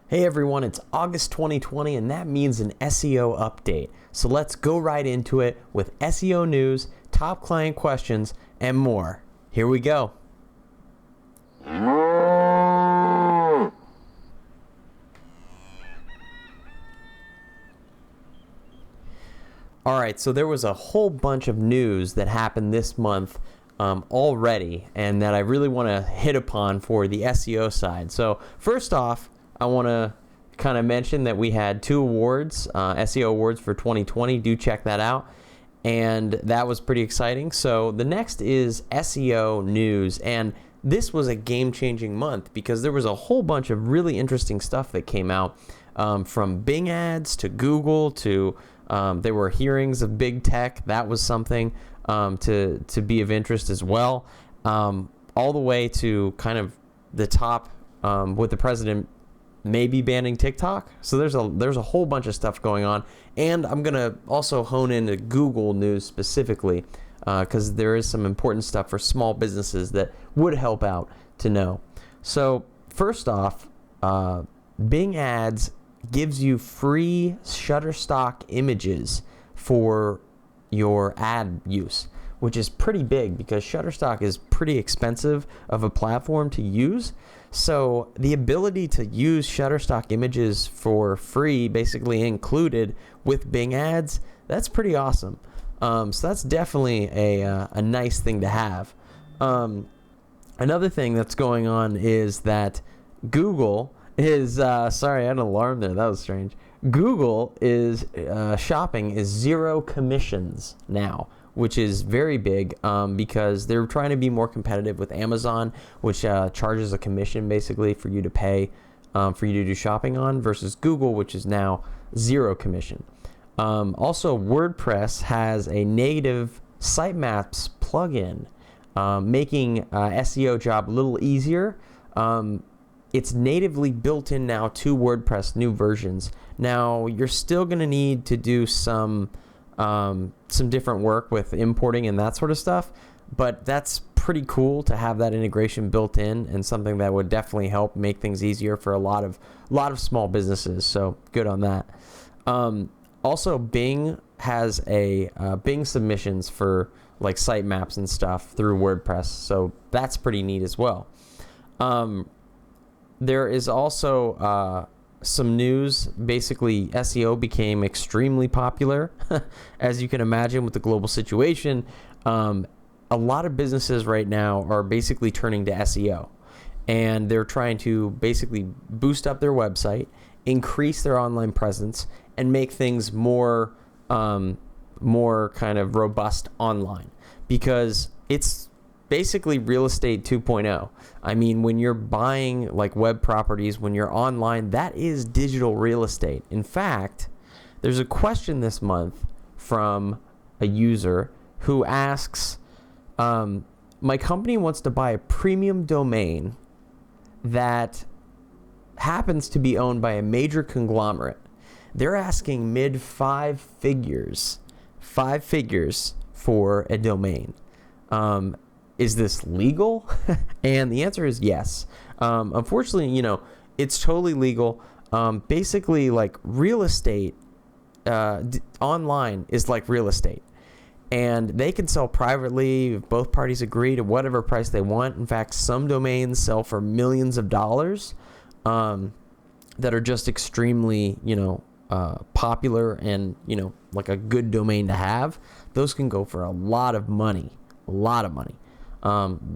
Hey everyone, it's August 2020 and that means an SEO update. So let's go right into it with SEO news, top client questions, and more. Here we go. Alright, so there was a whole bunch of news that happened this month already and that I really want to hit upon for the SEO side. So first off, I want to kind of mention that we had two awards, SEO awards for 2020. Do check that out. And that was pretty exciting. So the next is SEO news. And this was a game-changing month because there was a whole bunch of really interesting stuff that came out, from Bing ads to Google to there were hearings of big tech. That was something to be of interest as well. All the way to kind of the top with the president maybe banning TikTok. So there's a whole bunch of stuff going on, and I'm gonna also hone into Google news specifically because there is some important stuff for small businesses that would help out to know. So first off, Bing ads gives you free Shutterstock images for your ad use, which is pretty big because Shutterstock is pretty expensive of a platform to use. So the ability to use Shutterstock images for free, basically included with Bing ads, that's pretty awesome. So that's definitely a nice thing to have. Another thing that's going on is that Google is, sorry, I had an alarm there. That was strange. Google is, shopping is 0 commissions now, which is very big because they're trying to be more competitive with Amazon, which charges a commission basically for you to pay for you to do shopping on, versus Google, which is now 0 commission. Also, WordPress has a native sitemaps plugin, making SEO job a little easier. It's natively built in now to WordPress new versions. Now, you're still going to need to do some different work with importing and that sort of stuff, but that's pretty cool to have that integration built in, and something that would definitely help make things easier for a lot of small businesses. So good on that. Also, Bing has a Bing submissions for like sitemaps and stuff through WordPress, so that's pretty neat as well. There is also some news. Basically, SEO became extremely popular. As you can imagine with the global situation, a lot of businesses right now are basically turning to SEO, and they're trying to basically boost up their website, increase their online presence, and make things more kind of robust online, because it's basically real estate 2.0. I mean, when you're buying like web properties, when you're online, that is digital real estate. In fact, there's a question this month from a user who asks, my company wants to buy a premium domain that happens to be owned by a major conglomerate. They're asking mid 5 figures for a domain. Is this legal? And the answer is yes. Unfortunately, it's totally legal. Basically, like real estate, online is like real estate. And they can sell privately if both parties agree to whatever price they want. In fact, some domains sell for millions of dollars that are just extremely, popular and, like a good domain to have. Those can go for a lot of money.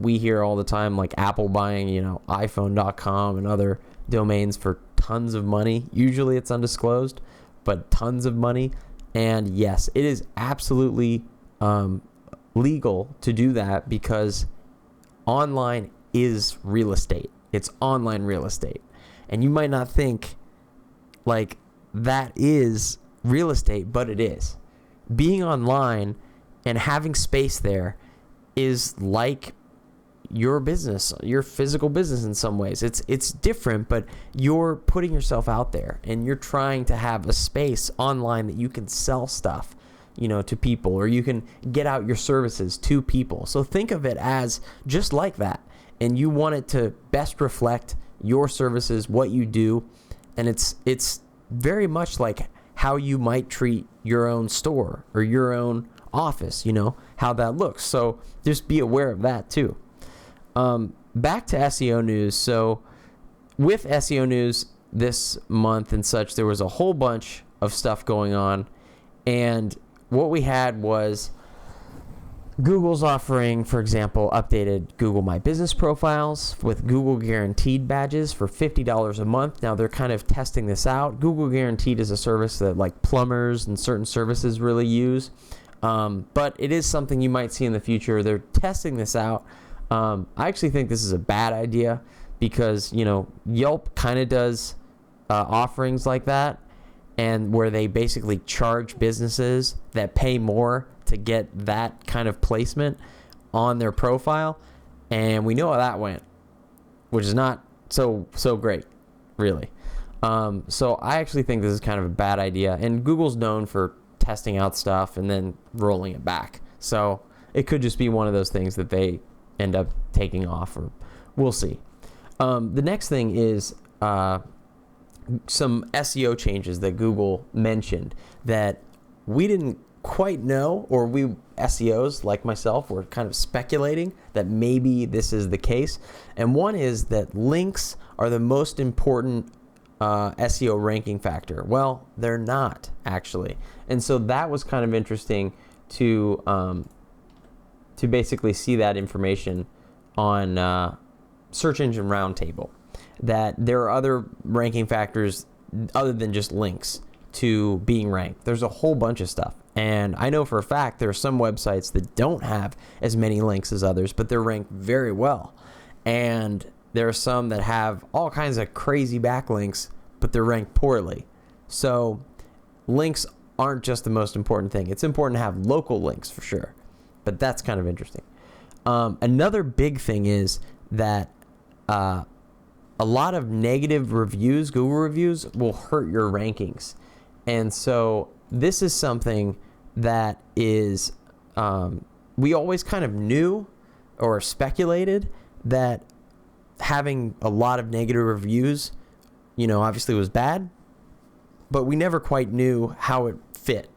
We hear all the time like Apple buying, iPhone.com and other domains for tons of money. Usually it's undisclosed, but tons of money. And yes, it is absolutely legal to do that because online is real estate. It's online real estate. And you might not think like that is real estate, but it is. Being online and having space there is like your business, your physical business in some ways. It's different, but you're putting yourself out there and you're trying to have a space online that you can sell stuff, to people, or you can get out your services to people. So think of it as just like that. And you want it to best reflect your services, what you do, And it's very much like how you might treat your own store or your own office, how that looks. So just be aware of that too. Back to SEO news. So with SEO news this month and such, there was a whole bunch of stuff going on. And what we had was Google's offering, for example, updated Google My Business profiles with Google Guaranteed badges for $50 a month. Now, they're kind of testing this out. Google Guaranteed is a service that like plumbers and certain services really use. But it is something you might see in the future. They're testing this out. I actually think this is a bad idea because, Yelp kind of does offerings like that, and where they basically charge businesses that pay more to get that kind of placement on their profile. And we know how that went, which is not so great, really. So I actually think this is kind of a bad idea. And Google's known for testing out stuff and then rolling it back. So it could just be one of those things that they end up taking off, or we'll see. The next thing is some SEO changes that Google mentioned that we didn't quite know, or we SEOs like myself were kind of speculating that maybe this is the case. And one is that links are the most important SEO ranking factor. Well, they're not actually. And so that was kind of interesting to basically see that information on Search Engine Roundtable, that there are other ranking factors other than just links to being ranked. There's a whole bunch of stuff. And I know for a fact there are some websites that don't have as many links as others, but they're ranked very well. And there are some that have all kinds of crazy backlinks, but they're ranked poorly. So links aren't just the most important thing. It's important to have local links for sure, but that's kind of interesting. Another big thing is that a lot of negative reviews, Google reviews, will hurt your rankings. And so this is something that is, we always kind of knew or speculated that having a lot of negative reviews, obviously was bad, but we never quite knew how it fit.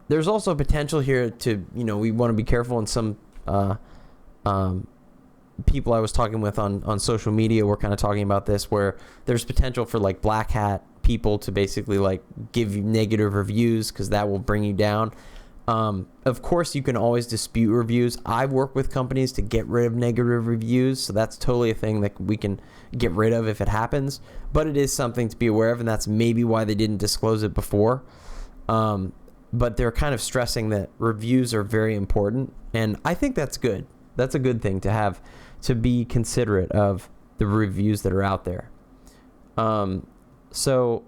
There's also potential here to, we want to be careful, and some people I was talking with on social media were kind of talking about this, where there's potential for like black hat people to basically like give you negative reviews because that will bring you down. Of course, you can always dispute reviews. I work with companies to get rid of negative reviews, so that's totally a thing that we can get rid of if it happens. But it is something to be aware of, and that's maybe why they didn't disclose it before. But they're kind of stressing that reviews are very important, and I think that's good. That's a good thing to have, to be considerate of the reviews that are out there. So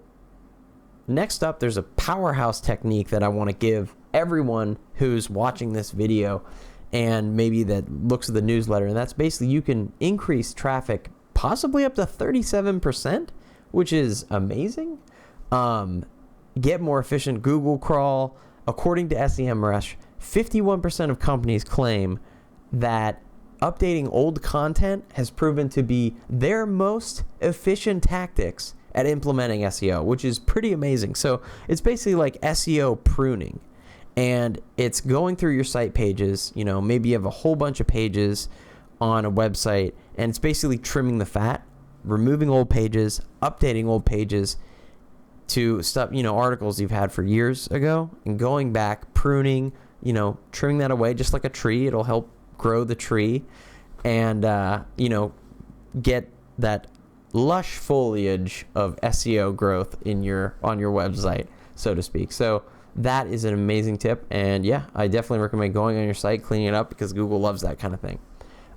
next up, there's a powerhouse technique that I want to give everyone who's watching this video and maybe that looks at the newsletter. And that's basically you can increase traffic possibly up to 37%, which is amazing. Get more efficient Google crawl. According to SEMrush, 51% of companies claim that updating old content has proven to be their most efficient tactics at implementing SEO, which is pretty amazing. So it's basically like SEO pruning, and it's going through your site pages. Maybe you have a whole bunch of pages on a website, and it's basically trimming the fat, removing old pages, updating old pages to stuff, articles you've had for years ago, and going back, pruning, trimming that away just like a tree. It'll help grow the tree and, get that lush foliage of SEO growth on your website, so to speak. So that is an amazing tip, and yeah, I definitely recommend going on your site, cleaning it up, because Google loves that kind of thing.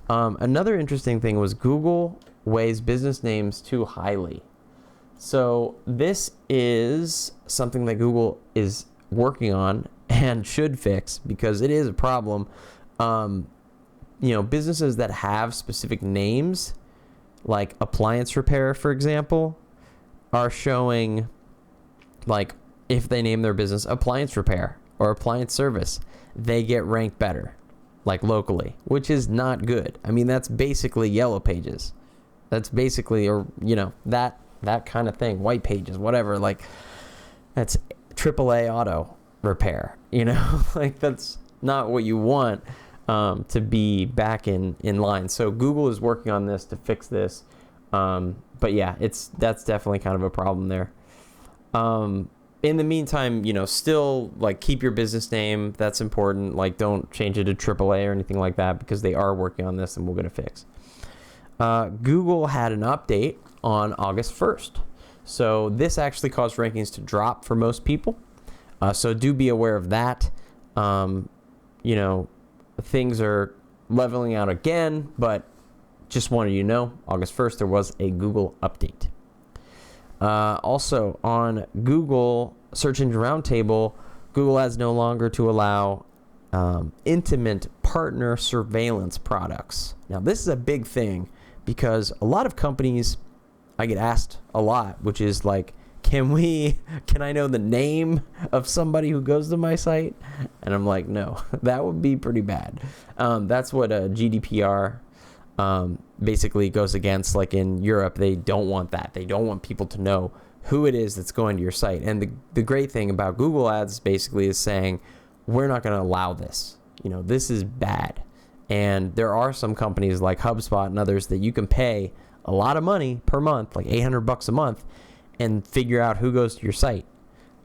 Another interesting thing was Google weighs business names too highly. So this is something that Google is working on and should fix, because it is a problem. Businesses that have specific names, like appliance repair, for example, are showing, like, if they name their business appliance repair or appliance service, they get ranked better, like locally, which is not good. I mean, that's basically Yellow Pages. That's basically, that that kind of thing, white pages, whatever. Like, that's AAA auto repair, like that's not what you want to be back in line. So Google is working on this to fix this. But yeah, that's definitely kind of a problem there. In the meantime, still like keep your business name. That's important. Like, don't change it to AAA or anything like that, because they are working on this and we'll get a fix. Google had an update on August 1st. So this actually caused rankings to drop for most people. So do be aware of that. Things are leveling out again, but just wanted you to know, August 1st, there was a Google update. Also, on Google Search Engine Roundtable, Google Ads no longer to allow intimate partner surveillance products. Now, this is a big thing because a lot of companies, I get asked a lot, which is like, can I know the name of somebody who goes to my site? And I'm like, no, that would be pretty bad. That's what GDPR basically goes against. Like in Europe, they don't want that. They don't want people to know who it is that's going to your site. And the great thing about Google Ads basically is saying, we're not going to allow this. This is bad. And there are some companies like HubSpot and others that you can pay a lot of money per month, like $800 a month, and figure out who goes to your site.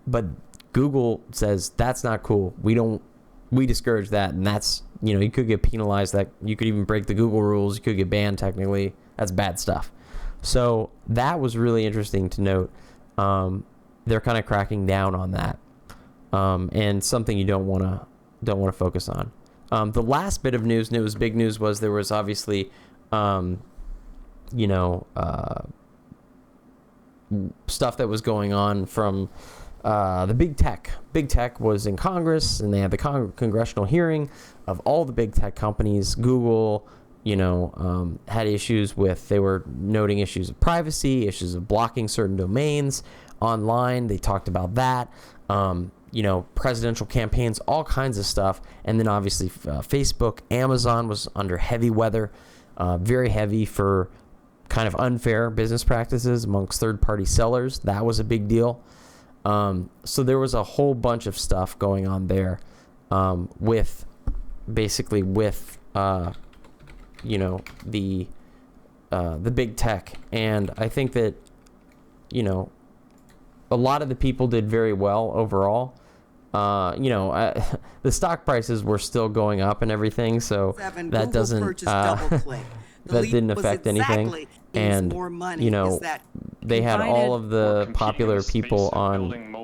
But Google says that's not cool. We discourage that, and that's, you could get penalized. That you could even break the Google rules. You could get banned technically. That's bad stuff. So that was really interesting to note. They're kind of cracking down on that, and something you don't want to focus on. The last bit of news, and it was big news, was there was obviously, stuff that was going on from the big tech. Big tech was in Congress, and they had the congressional hearing of all the big tech companies. Google, had issues with, they were noting issues of privacy, issues of blocking certain domains online. They talked about that. Presidential campaigns, all kinds of stuff. And then obviously Facebook, Amazon was under heavy weather, very heavy for kind of unfair business practices amongst third-party sellers. That was a big deal. So there was a whole bunch of stuff going on there with the big tech. And I think that, a lot of the people did very well overall. The stock prices were still going up and everything, so that doesn't that didn't affect anything. And they had all of the popular people on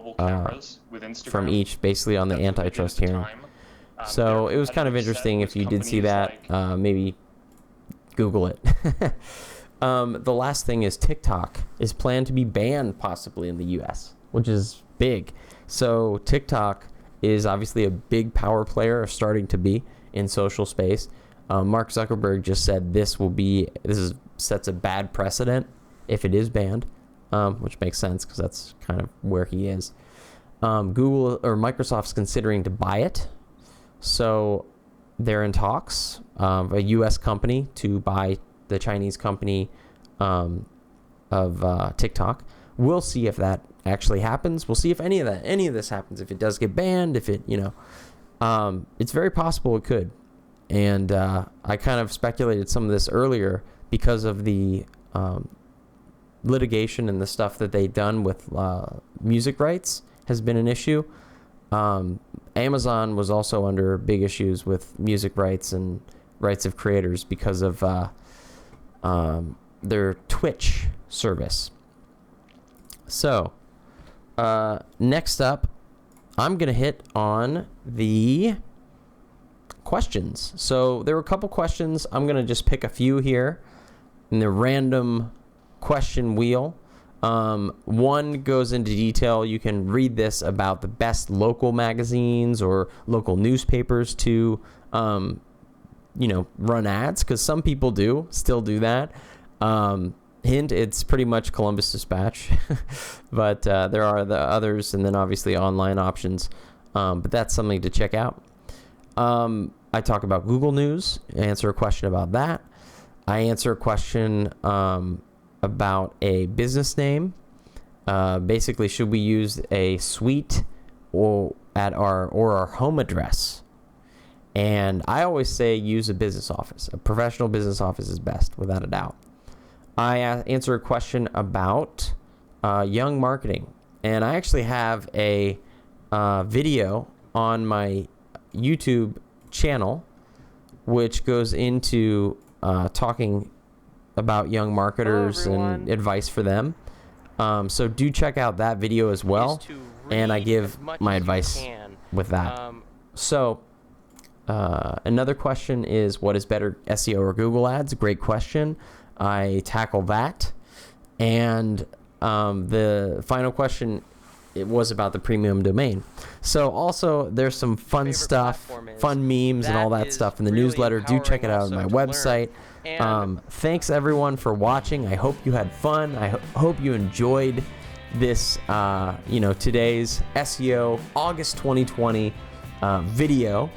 from each, basically on the antitrust hearing. So it was kind of interesting. If you did see that, maybe Google it. The last thing is TikTok is planned to be banned possibly in the US, which is big. So TikTok is obviously a big power player, or starting to be, in social space. Mark Zuckerberg just said this sets a bad precedent if it is banned, which makes sense because that's kind of where he is. Google or Microsoft's considering to buy it. So they're in talks of a U.S. company to buy the Chinese company of TikTok. We'll see if that actually happens. We'll see if any of this happens. If it does get banned, if it, it's very possible it could. And I kind of speculated some of this earlier because of the litigation and the stuff that they've done with music rights has been an issue. Amazon was also under big issues with music rights and rights of creators because of their Twitch service. So, next up, I'm going to hit on the questions. So there were a couple questions. I'm going to just pick a few here in the random question wheel. One goes into detail. You can read this about the best local magazines or local newspapers to, run ads, because some people still do that. Hint, it's pretty much Columbus Dispatch, but there are the others, and then obviously online options. But that's something to check out. I talk about Google News, answer a question about that. I answer a question about a business name. Basically, should we use a suite or our home address? And I always say use a business office. A professional business office is best, without a doubt. I answer a question about young marketing, and I actually have a video on my YouTube channel which goes into talking about young marketers and advice for them. So do check out that video as well, and I give my advice with that. So another question is, what is better, SEO or Google Ads? Great question. I tackle that. And the final question, it was about the premium domain. So also there's some fun stuff, fun memes and all that stuff in the newsletter. Do check it out on my website. Thanks everyone for watching. I hope you had fun. I hope you enjoyed this, today's SEO August 2020 video.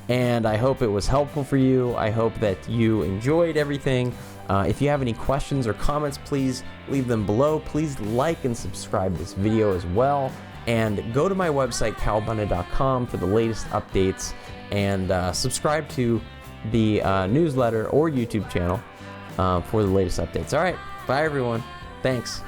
And I hope it was helpful for you. I hope that you enjoyed everything. If you have any questions or comments, please leave them below. Please like and subscribe this video as well. And go to my website, calbunda.com, for the latest updates. And subscribe to the newsletter or YouTube channel for the latest updates. All right. Bye, everyone. Thanks.